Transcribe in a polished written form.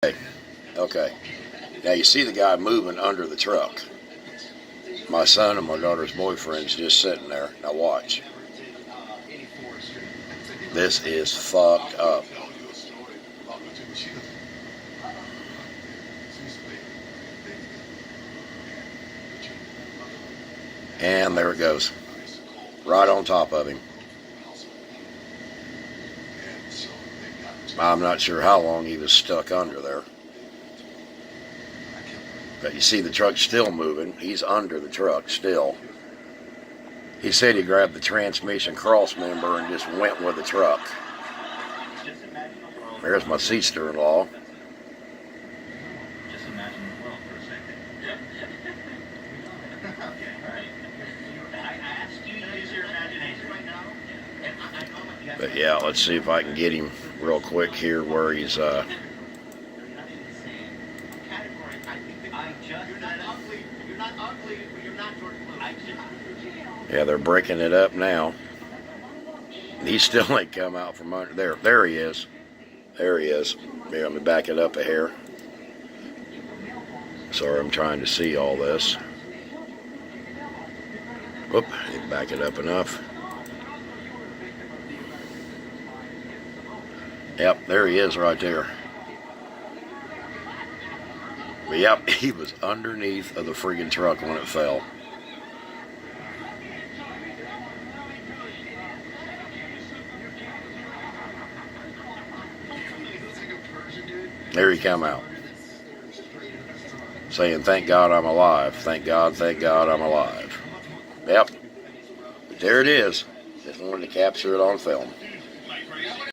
Okay. Now you see the guy moving under the truck. My son and my daughter's boyfriend's just sitting there. Now watch. This is fucked up. And there it goes. Right on top of him. I'm not sure how long he was stuck under there. But you see the truck still moving. He's under the truck still. He said he grabbed the transmission cross member and just went with the truck. There's my sister-in-law. But yeah, let's see if I can get him real quick here where he's yeah, they're breaking it up now. He still ain't come out from under there. There he is. There he is. Here, let me back it up a hair. Sorry, I'm trying to see all this. Whoop, back it up enough. Yep, there he is right there. But yep, he was underneath of the friggin' truck when it fell. There he come out. Saying, thank God I'm alive. Thank God I'm alive. Yep. There it is. Just wanted to capture it on film.